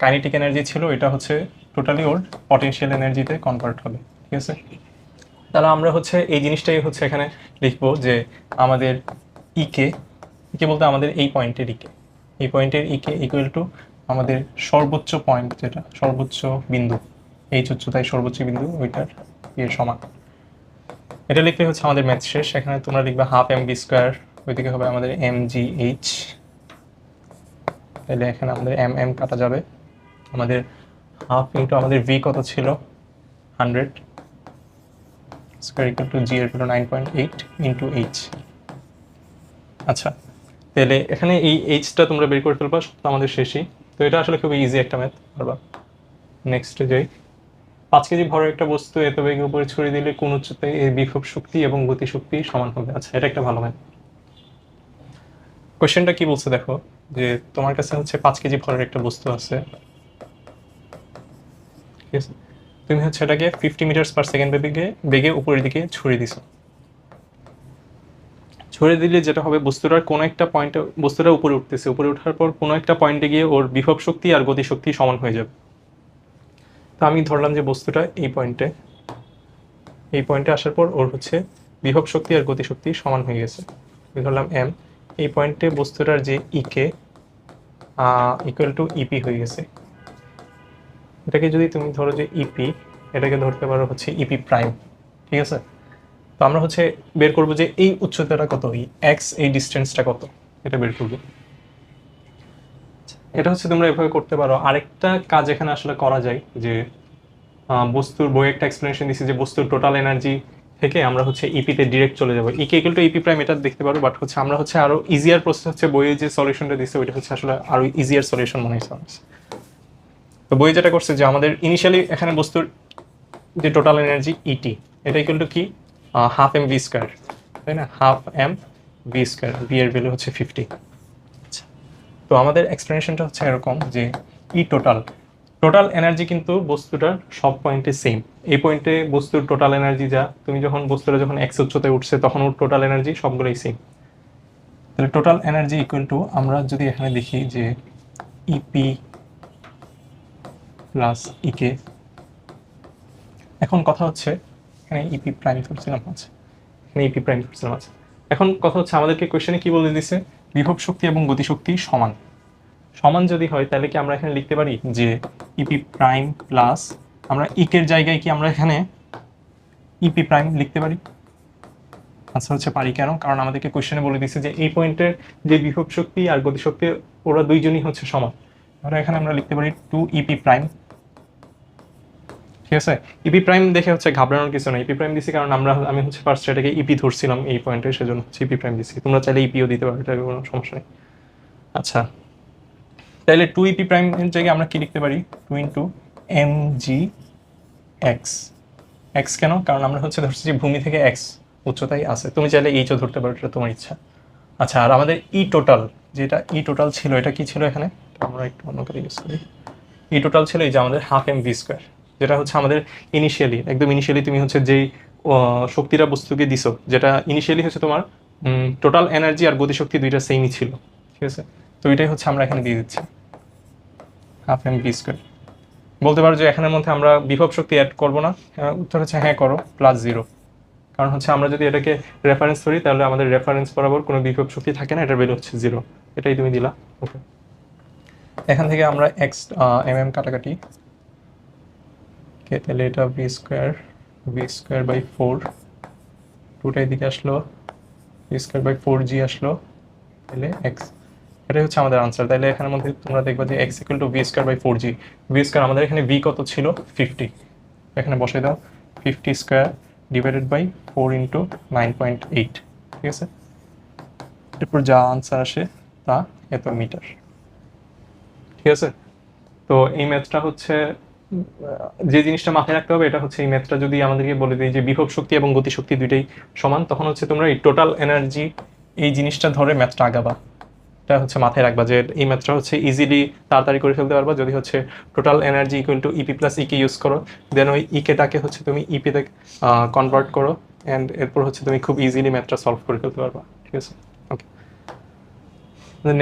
কাইনেটিক এনার্জি ছিল এটা হচ্ছে টোটালি ওর পটেনশিয়াল এনার্জিতে কনভার্ট হবে, ঠিক আছে? তাহলে আমরা হচ্ছে এই জিনিসটাই হচ্ছে এখানে লিখবো যে আমাদের ইকে বলতে আমাদের এই পয়েন্টের ইকে ইকুয়াল টু আমাদের সর্বোচ্চ পয়েন্ট, যেটা সর্বোচ্চ বিন্দু, এইচ উচ্চতায় সর্বোচ্চ বিন্দু ওইটার এর সমান। এটা লিখলে হচ্ছে আমাদের ম্যাথ শেষ। এখানে তোমরা লিখবে হাফ এম ভি স্কোয়ার, ওইদিকে হবে আমাদের এম জি এইচ, তাহলে এখানে আমাদের এম এম কাটা যাবে, আমাদের হাফ ইন্টু আমাদের ভি কত ছিল 100 স্কোয়ার ইকুয়াল টু জি এর ভ্যালু 9.8 ইন্টু এইচ। আচ্ছা, তাহলে এখানে এই এইচটা তোমরা বের করে ফেলবা, তো আমাদের শেষই। তো এটা আসলে খুবই ইজি একটা ম্যাথ পারবা। নেক্সটে যাই। 5 কেজি ভরের একটা বস্তু এত বেগে উপরে ছড়িয়ে দিলে কোন উচ্চতায় এর বিভব শক্তি এবং গতিশক্তি সমান হবে? আচ্ছা, এটা একটা ভালো ম্যাথ। কোশ্চেনটা কি বলছে দেখো, যে তোমার কাছে হচ্ছে 5 কেজি ভরের একটা বস্তু আছে, ঠিক আছে? তুমি হচ্ছে এটাকে 50 মিটার পার সেকেন্ড বেগে বেগে উপরের দিকে ছড়িয়ে দিছো। ছড়িয়ে দিলে যেটা হবে, বস্তুটার কোনো একটা পয়েন্টে বস্তুটা উপরে উঠতেছে, উপরে ওঠার পর কোনো একটা পয়েন্টে গিয়ে ওর বিভব শক্তি আর গতিশক্তি সমান হয়ে যাবে। তো আমি ধরলাম যে বস্তুটা এই পয়েন্টে আসার পর ওর হচ্ছে বিভব শক্তি আর গতিশক্তি সমান হয়ে গেছে। আমি ধরলাম এম, এই পয়েন্টে বস্তুটার যে ইকে ইকুয়াল টু ইপি হয়ে গেছে। এটাকে যদি তুমি ধরো যে ইপি, এটাকে ধরতে পারো হচ্ছে ইপি প্রাইম, ঠিক আছে? তো আমরা হচ্ছে বের করবো যে এই উচ্চতাটা কত, এই এক্স, এই ডিস্টেন্সটা কত, এটা বের করবো। এটা হচ্ছে তোমরা এভাবে করতে পারো। আরেকটা কাজ এখানে আসলে করা যায়, যে বস্তুর বই একটা এক্সপ্লেনেশন দিচ্ছে যে বস্তুর টোটাল এনার্জি থেকে আমরা হচ্ছে ইপিতে ডিরেক্ট চলে যাবো, ইকে ইকুয়াল টু ইপি প্রাইম, এটা দেখতে পারো। বাট হচ্ছে আমরা হচ্ছে আরো ইজিয়ার প্রসেস হচ্ছে বইয়ে যে সলিউশনটা দিচ্ছে ওইটা হচ্ছে আসলে আরো ইজিয়ার সলিউশন মনে হয়েছে। তো বই যেটা করছে যে আমাদের ইনিশিয়ালি এখানে বস্তুর যে টোটাল এনার্জি ইটি, এটা ইকুয়াল টু কি, হাফ এম ভি স্কোয়ার, তাই না? Half M V square, V এর ভ্যালু হচ্ছে 50। তো আমাদের এক্সপ্লেনেশনটা হচ্ছে এরকম যে টোটাল এনার্জি কিন্তু বস্তুটার সব পয়েন্টে সেম। এই পয়েন্টে বস্তুর টোটাল এনার্জি যা, তুমি যখন বস্তুটা যখন এক্স উচ্চতায় উঠছে তখন ওর টোটাল এনার্জি সবগুলোই সেম। তাহলে টোটাল এনার্জি ইকুয়াল টু, আমরা যদি এখানে দেখি যে ইপি প্লাস ইকে। এখন কথা হচ্ছে এখানে ইপি প্রাইম ধরছিলাম আছে, এখানে ইপি প্রাইম ধরছিলাম আছে। এখন কথা হচ্ছে আমাদেরকে কোয়েশ্চেনে কি বলে দিছে, বিভব শক্তি এবং গতিশক্তি সমান। সমান যদি হয় তাহলে কি আমরা এখানে লিখতে পারি যে ইপি প্রাইম প্লাস, আমরা ইকের জায়গায় কি আমরা এখানে ইপি প্রাইম লিখতে পারি? আচ্ছা, হচ্ছে পারি। কেন? কারণ আমাদেরকে কোয়েশ্চেনে বলে দিচ্ছে যে এই পয়েন্টের যে বিভব শক্তি আর গতিশক্তি ওরা দুইজনই হচ্ছে সমান। তাহলে এখানে আমরা লিখতে পারি 2 ইপি প্রাইম, ঠিক আছে? ইপি প্রাইম দেখে হচ্ছে ঘাবড়ানোর কিছু নেই। ইপি প্রাইম দিছি কারণ আমি হচ্ছে ফার্স্ট এটাকে ইপি ধরছিলাম এই পয়েন্টে, সেজন্য হচ্ছে ইপি প্রাইম দিছি। তোমরা চাইলে ইপিও দিতে পারো, এটা কোনো সমস্যা নেই। আচ্ছা, তাহলে 2 ইপি প্রাইম এর জায়গায় আমরা কি লিখতে পারি, 2 into M G X. X কেন? কারণ আমরা হচ্ছে ধরছি যে ভূমি থেকে এক্স উচ্চতায় আছে। তুমি চাইলে এইচও ধরতে পারো, এটা তোমার ইচ্ছা। আচ্ছা, আর আমাদের ই টোটাল, যেটা ই টোটাল ছিল, এটা কি ছিল এখানে? আমরা একটু অন্য করে ইউজ করি। ই টোটাল ছিল এই যে আমাদের হাফ এম ভি স্কোয়ার, যেটা হচ্ছে আমাদের একদম ইনিশিয়ালি তুমি হচ্ছে যেই শক্তিটা বস্তুকে দিছো, যেটা ইনিশিয়ালি হচ্ছে তোমার টোটাল এনার্জি আর গতিশক্তি দুইটা সেমই ছিল, ঠিক আছে? তো এটাই হচ্ছে আমরা এখানে দিয়ে দিচ্ছি, হাফ এম ভি স্কোয়ার। বলতে পারো যে এখানের মধ্যে আমরা বিভব শক্তি অ্যাড করবো না। উত্তর হচ্ছে হ্যাঁ করো, +0। কারণ হচ্ছে আমরা যদি এটাকে রেফারেন্স ধরি তাহলে আমাদের রেফারেন্স বরাবর কোনো বিভব শক্তি থাকে না, এটার ভ্যালু হচ্ছে 0। এটাই তুমি দিলা, ওকে। এখান থেকে আমরা এক্স এম কাটাকাটি, তাহলে এটা ভি স্কোয়ার বাই 4, 2টা এদিকে আসলো, ভি স্কোয়ার বাই 4g আসলো, তাহলে এক্স। এটাই হচ্ছে আমাদের আনসার। তাহলে এখানের মধ্যে তোমরা দেখবা যে X equal to V square by 4g। V square আমাদের এখানে ভি কত ছিল, 50, এখানে বসাই দাও, 50 স্কোয়ার ডিভাইডেড বাই 4 ইন্টু 9.8, ঠিক আছে? এরপর যা আনসার আসে তা এত মিটার, ঠিক আছে? তো এই ম্যাথটা হচ্ছে যে জিনিসটা মাথায় রাখতে হবে, এটা হচ্ছে এই ম্যাথটা যদি আমাদেরকে বলে দিই যে বিভব শক্তি এবং গতিশক্তি দুইটাই সমান, তখন হচ্ছে তোমরা এই টোটাল এনার্জি এই জিনিসটা ধরে ম্যাথটা আগাবা। এটা হচ্ছে মাথায় রাখবা যে এই ম্যাথটা হচ্ছে ইজিলি তাড়াতাড়ি করে ফেলতে পারবা যদি হচ্ছে total energy equal to E P plus E K use করো, দেন ওই ইকেটাকে হচ্ছে তুমি ইপিতে কনভার্ট করো, অ্যান্ড এরপর হচ্ছে তুমি খুব ইজিলি ম্যাথটা সলভ করে ফেলতে পারবা, ঠিক আছে? ওকে,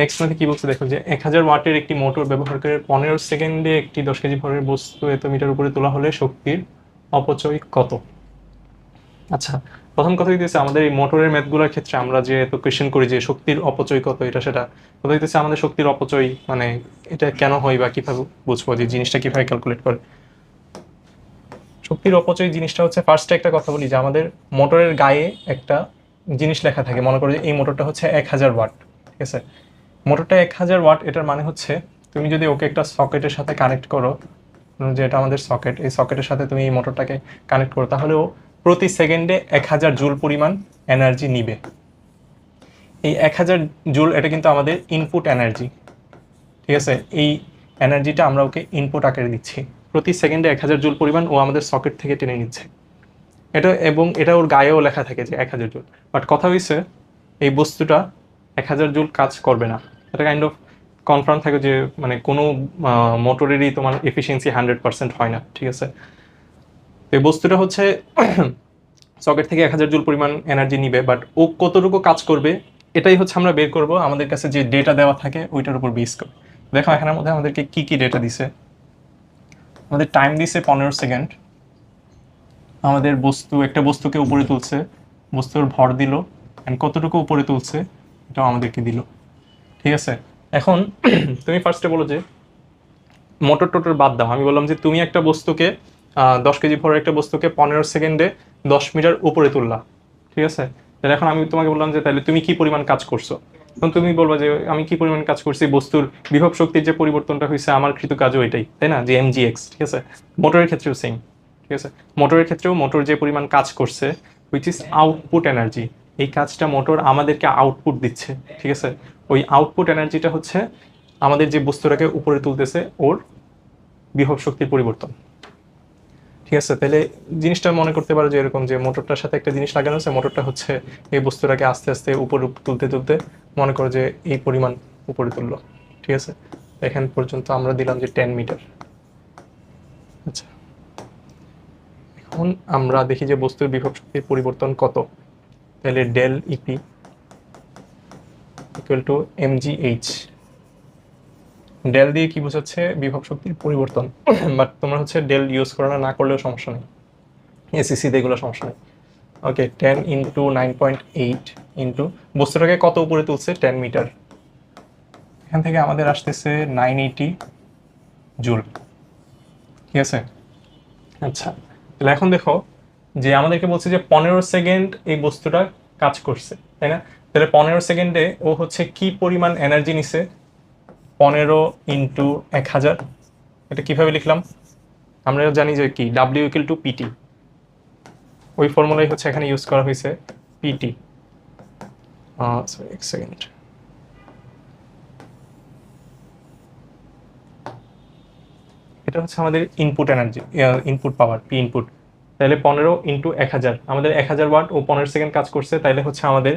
নেক্সট ম্যাথে কি বলছে দেখো, যে 1000 ওয়াটের একটি মোটর ব্যবহার করে 15 সেকেন্ডে একটি 10 কেজি ভরের বস্তু এত মিটার উপরে তোলা হলে শক্তির অপচয় কত? আচ্ছা, প্রথম কথা হইতেছে আমাদের এই মোটরের ম্যাথগুলোর ক্ষেত্রে আমরা যে এত কোয়েশ্চেন করি যে শক্তির অপচয় কত, এটা সেটা কথা হইতেছে আমাদের শক্তির অপচয় মানে এটা কেন হয় বা কিভাবে বুঝবো যে জিনিসটা কিভাবে ক্যালকুলেট করে। শক্তির অপচয় জিনিসটা হচ্ছে, ফার্স্টে একটা কথা বলি যে আমাদের মোটরের গায়ে একটা জিনিস লেখা থাকে। মনে করো যে এই মোটরটা হচ্ছে 1000 ওয়াট, ঠিক আছে? মোটরটা 1000 ওয়াট, এটার মানে হচ্ছে তুমি যদি ওকে একটা সকেটের সাথে কানেক্ট করো, যে এটা আমাদের সকেট, এই সকেটের সাথে তুমি এই মোটরটাকে কানেক্ট করো, তাহলে ও প্রতি সেকেন্ডে 1000 জুল পরিমাণ এনার্জি নিবে। এই 1000 জুল এটা কিন্তু আমাদের ইনপুট এনার্জি, ঠিক আছে? এই এনার্জিটা আমরা ওকে ইনপুট আকারে দিচ্ছি। প্রতি সেকেন্ডে 1000 জুল পরিমাণ ও আমাদের সকেট থেকে টেনে নিচ্ছে। এটা ওর গায়েও লেখা থাকে যে 1000 জুল, বাট কথা হয়েছে এই বস্তুটা 1000 জুল কাজ করবে না। এটা কাইন্ড অফ কনফার্ম থাকে যে মানে কোনো মোটরেরই তোমার এফিসিয়েন্সি 100% হয় না, ঠিক আছে। তো এই বস্তুটা হচ্ছে সকেট থেকে 1000 জুল পরিমাণ এনার্জি নিবে, বাট ও কতটুকু কাজ করবে এটাই হচ্ছে আমরা বের করব আমাদের কাছে যে ডেটা দেওয়া থাকে ওইটার উপর বেস করে। দেখো এখানের মধ্যে আমাদেরকে কি কি ডেটা দিছে। আমাদের টাইম দিছে 15 সেকেন্ড, আমাদের একটা বস্তুকে উপরে তুলছে, বস্তুর ভর দিল, অ্যান্ড কতটুকু উপরে তুলছে এটাও আমাদেরকে দিল, ঠিক আছে। এখন তুমি ফার্স্টে বলো যে মোটর টোটর বাদ দাও, আমি বললাম যে তুমি একটা বস্তুকে 10 কেজি ভরের একটা বস্তুকে 15 সেকেন্ডে 10 মিটার উপরে তুললা, ঠিক আছে। তাহলে এখন আমি তোমাকে বললাম যে তাহলে তুমি কি পরিমাণ কাজ করছো, তখন তুমি বলবা যে আমি কি পরিমাণ কাজ করছি, বস্তুর বিভব শক্তির যে পরিবর্তনটা হয়েছে আমার কৃত কাজও এটাই, তাই না, যে mgx, ঠিক আছে। মোটরের ক্ষেত্রেও সেম, ঠিক আছে। মোটরের ক্ষেত্রেও মোটর যে পরিমাণ কাজ করছে হুইচ ইজ আউটপুট এনার্জি, এই কাজটা মোটর আমাদেরকে আউটপুট দিচ্ছে, ঠিক আছে। ওই আউটপুট এনার্জিটা হচ্ছে আমাদের যে বস্তুটাকে উপরে তুলতেছে ওর বিভব শক্তির পরিবর্তন, ঠিক আছে। তাহলে জিনিসটা মনে করতে পারো যে এরকম যে মোটরটার সাথে একটা জিনিস লাগানো আছে, মোটরটা হচ্ছে এই বস্তুটাকে আস্তে আস্তে উপরে তুলতে তুলতে মনে করো যে এই পরিমাণ উপরে তুললো, ঠিক আছে। এখান পর্যন্ত আমরা দিলাম যে 10 মিটার। আচ্ছা, এখন আমরা দেখি যে বস্তুর বিভব শক্তির পরিবর্তন কত। তাহলে del EP equal to mgh। Del দিয়ে কি বোঝাচ্ছে, বিভব শক্তির পরিবর্তন, বাট তোমরা হচ্ছে ডেল ইউজ করো না, করলেও সমস্যা নেই, এসিসিতে এগুলো সমস্যা নেই। ওকে, 10 ইন্টু 9.8 ইন্টু বস্তুটাকে কত উপরে তুলছে 10 মিটার, এখান থেকে আমাদের আসতেছে 980 জুল, ঠিক আছে। আচ্ছা, তাহলে এখন দেখো যে আমাদেরকে বলছে যে 15 সেকেন্ড এই বস্তুটা কাজ করছে, তাই না। তাহলে 15 সেকেন্ডে ও হচ্ছে কি পরিমাণ এনার্জি নিছে, 15 ইন্টু 1000। এটা কিভাবে লিখলাম, আমরা জানি যে কি ডাব্লিউ ইকুয়াল টু পিটি, ওই ফর্মুলাই হচ্ছে এখানে ইউজ করা হয়েছে, পিটি। সরি, এক সেকেন্ড। এটা হচ্ছে আমাদের ইনপুট এনার্জি, ইনপুট পাওয়ার, পি ইনপুট। তাহলে 15 ইন্টু 1000, আমাদের 1000 ওয়াট ও 15 সেকেন্ড কাজ করছে, তাইলে হচ্ছে আমাদের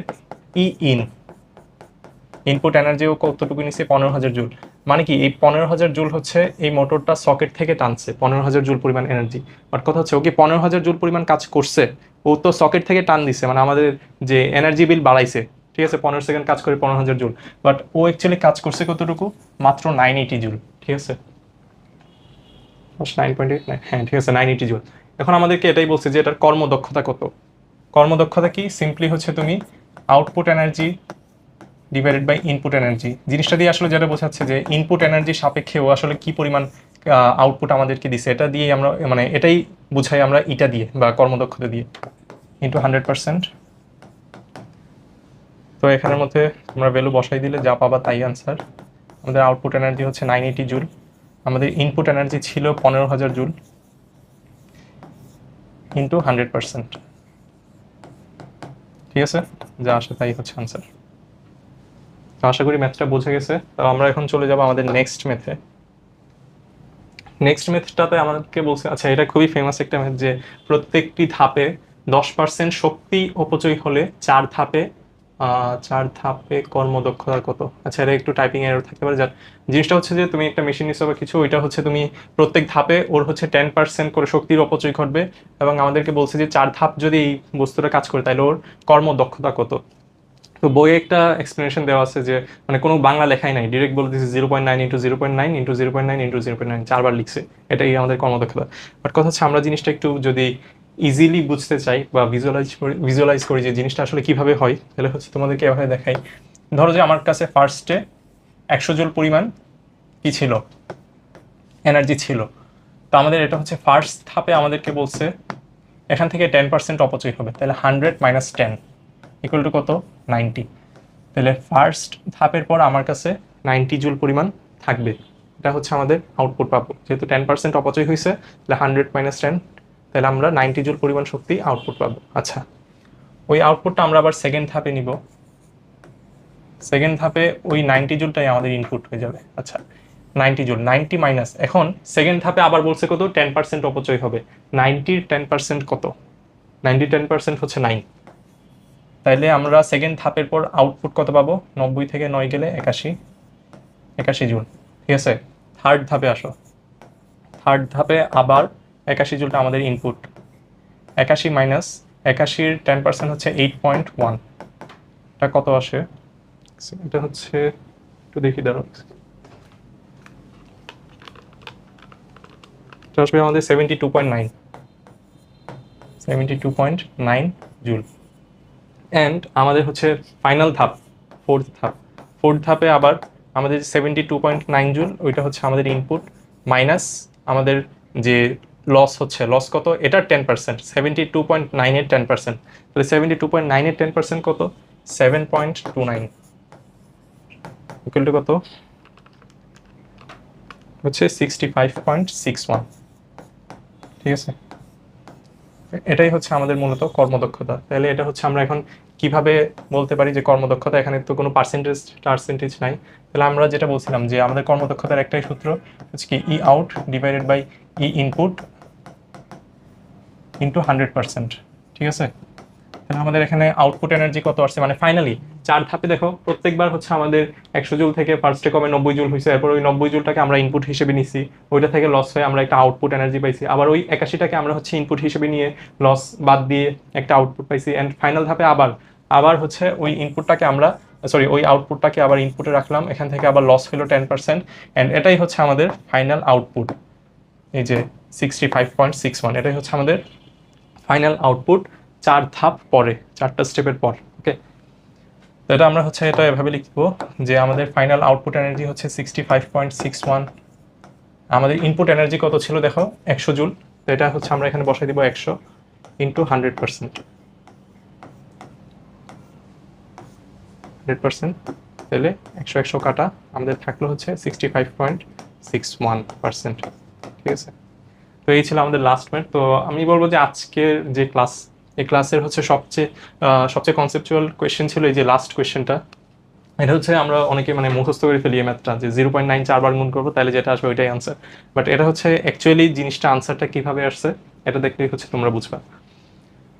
ইনপুট এনার্জিও কতটুকু নিচ্ছে 15000 জুল। মানে কি এই 15000 জুল হচ্ছে এই মোটরটা সকেট থেকে টানছে 15000 জুল পরিমাণ এনার্জি। বাট কথা হচ্ছে ওকে 15000 জুল পরিমাণ কাজ করছে, ও তো সকেট থেকে টান দিছে, মানে আমাদের যে এনার্জি বিল বাড়াইছে, ঠিক আছে। 15 সেকেন্ড কাজ করে 15000 জুল, বাট ও অ্যাকচুয়ালি কাজ করছে কতটুকু, মাত্র 980 জুল, ঠিক আছে। 9.89, হ্যাঁ ঠিক আছে, 980 জুল। এখন আমাদেরকে এটাই বলছে যে এটার কর্মদক্ষতা কত। কর্মদক্ষতা কি, সিম্পলি হচ্ছে তুমি output energy divided by input energy. জিনিসটা দিয়ে আসলে যেটা বোঝাচ্ছে যে ইনপুট এনার্জি সাপেক্ষে ও আসলে কি পরিমাণ আউটপুট আমাদেরকে দিছে, এটা দিয়ে আমরা মানে এটাই বুঝাই আমরা এটা দিয়ে বা কর্মদক্ষতা দিয়ে, ইন্টু 100%। তো এখানের মধ্যে তোমরা ভ্যালু বসাই দিলে যা পাবা তাই আনসার। আমাদের আউটপুট এনার্জি হচ্ছে 980 জুল, আমাদের ইনপুট এনার্জি ছিল 15000 জুল, ইন্টু 100%, ঠিক আছে। যা আসে তাই হচ্ছে আনসার। তো আশা করি ম্যাথটা বোঝা গেছে। তো আমরা এখন চলে যাব আমাদের নেক্সট মেথে। নেক্সট মেথডটাতে আমাদেরকে বলছে, আচ্ছা এটা খুবই ফেমাস একটা মেথড, যে প্রত্যেকটি ধাপে 10% শক্তি অপচয় হলে 4 ধাপে কর্মদক্ষতা কত। আচ্ছা, এটা একটু টাইপিং এরর থাকতে পারে। যার জিনিসটা হচ্ছে যে তুমি একটা মেশিন নিচ্ছ বা কিছু, ওইটা হচ্ছে তুমি প্রত্যেক ধাপে ওর হচ্ছে 10% করে শক্তির অপচয় ঘটবে, এবং আমাদেরকে বলছে যে 4 ধাপ যদি এই বস্তুটা কাজ করে তাহলে ওর কর্মদক্ষতা কত। তো বইয়ে একটা এক্সপ্লেনেশন দেওয়া আছে, যে মানে কোনো বাংলা লেখাই নাই, ডিরেক্ট বলে দিচ্ছে 0.9 ইন্টু 0.9 ইন্টু 0.9 ইন্টু 0.9, 4বার লিখছে, এটাই আমাদের কর্মদক্ষতা। বাট কথা হচ্ছে আমরা জিনিসটা একটু যদি ইজিলি বুঝতে চাই বা ভিজুয়ালাইজ করি যে জিনিসটা আসলে কিভাবে হয়, তাহলে হচ্ছে তোমাদেরকে এভাবে দেখাই। ধরো যে আমার কাছে ফার্স্টে 100 জুল পরিমাণ কি ছিল, এনার্জি ছিল। তো আমাদের এটা হচ্ছে ফার্স্ট ধাপে আমাদেরকে বলছে এখান থেকে 10% অপচয় হবে, তাহলে 100 মাইনাস 10 ইকুয়াল টু কত, 90। তাহলে ফার্স্ট ধাপের পর আমার কাছে 90 জুল পরিমাণ থাকবে, এটা হচ্ছে আমাদের আউটপুট পাবো। যেহেতু 10% অপচয় হয়েছে, তাহলে 100 মাইনাস 10, তাহলে আমরা 90 জুল পরিমাণ শক্তি আউটপুট পাবো। আচ্ছা, ওই আউটপুটটা আমরা আবার সেকেন্ড ধাপে নিব। সেকেন্ড ধাপে ওই 90 জুলটাই আমাদের ইনপুট হয়ে যাবে। আচ্ছা, 90 জুল, 90 মাইনাস, এখন সেকেন্ড ধাপে আবার বলছে কত, 10% অপচয় হবে। 90-র 10% কত, 90 10% হচ্ছে 9। তাইলে আমরা সেকেন্ড ধাপের পর আউটপুট কত পাবো, 90 থেকে 9 গেলে 81 জুল, ঠিক আছে। থার্ড ধাপে আসো, থার্ড ধাপে আবার 81 জুলটা আমাদের ইনপুট, 81 মাইনাস 81-র 10% হচ্ছে 8.1, এটা কত আসে, এটা হচ্ছে একটু দেখি দাঁড়াও, এটা আসবে আমাদের 72.9 জুল। অ্যান্ড আমাদের হচ্ছে ফাইনাল ধাপ, ফোর্থ ধাপে আবার আমাদের 72.9 জুল, ওইটা হচ্ছে আমাদের ইনপুট মাইনাস আমাদের যে লস হচ্ছে, লস কত, এটার 10%, 72.9-এর 10%, তাহলে 72.9-এর 10% কত, 7.29 ইকুয়াল টু কত হচ্ছে 65.61, ঠিক আছে। এটাই হচ্ছে আমাদের মূলত কর্মদক্ষতা। তাহলে এটা হচ্ছে আমরা এখন কিভাবে বলতে পারি যে কর্মদক্ষতা, এখানে তো কোনো পার্সেন্টেজ নাই। তাহলে আমরা যেটা বলছিলাম যে আমাদের কর্মদক্ষতার একটাই সূত্র হচ্ছে কি, E out divided by E input into 100%, ঠিক আছে। তাহলে আমাদের এখানে আউটপুট এনার্জি কত আসছে, মানে ফাইনালি 4 ধাপে দেখো প্রত্যেকবার হচ্ছে আমাদের 100 জুল থেকে ফার্স্টে কমে 90 জুল হয়েছে, এরপর ওই 90 জুলটাকে আমরা ইনপুট হিসেবে নিছি, ওইটা থেকে লস হয়ে আমরা একটা আউটপুট এনার্জি পাইছি, আবার ওই 81টাকে আমরা হচ্ছে ইনপুট হিসেবে নিয়ে লস বাদ দিয়ে একটা আউটপুট পাইছি। অ্যান্ড ফাইনাল ধাপে আবার হচ্ছে ওই ইনপুটটাকে আমরা ওই আউটপুটটাকে আবার ইনপুটে রাখলাম, এখান থেকে আবার লস হলো 10%, অ্যান্ড এটাই হচ্ছে আমাদের ফাইনাল আউটপুট, এই যে 65.61, এটাই হচ্ছে আমাদের ফাইনাল আউটপুট 4 ধাপ পরে, 4টা স্টেপের পর। ওকে, তো এটা আমরা হচ্ছে এটা এভাবে লিখবো যে আমাদের ফাইনাল আউটপুট এনার্জি হচ্ছে 65.61, আমাদের ইনপুট এনার্জি কত ছিল দেখো 100 জুল, তো এটা হচ্ছে আমরা এখানে বসাই দিব 100 ইন্টু 100%, তাহলে 100 কাটা আমাদের থাকলো হচ্ছে 65.61%, ঠিক আছে। তো এই ছিল আমাদের লাস্ট ম্যাথ। তো আমি বলবো যে আজকের যে ক্লাস, এই ক্লাসের হচ্ছে সবচেয়ে কনসেপচুয়াল কোয়েশ্চেন ছিল এই যে লাস্ট কোয়েশ্চেনটা। এটা হচ্ছে আমরা অনেকে মানে মুখস্থ করে ফেলি এই ম্যাথটা, যে 0.9 4বার গুণ করবো তাহলে যেটা আসবে ওইটাই আনসার, বাট এটা হচ্ছে অ্যাকচুয়ালি জিনিসটা আনসারটা কিভাবে আসছে এটা দেখলেই হচ্ছে তোমরা বুঝবা।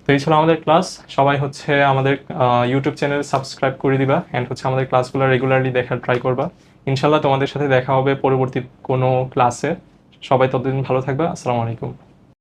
তো এই ছিল আমাদের ক্লাস, সবাই হচ্ছে আমাদের ইউটিউব চ্যানেল সাবস্ক্রাইব করে দিবা, অ্যান্ড হচ্ছে আমাদের ক্লাসগুলো রেগুলারলি দেখার ট্রাই করবা। ইনশাল্লাহ তোমাদের সাথে দেখা হবে পরবর্তী কোনো ক্লাসে। সবাই ততদিন ভালো থাকবা, আসসালামু আলাইকুম।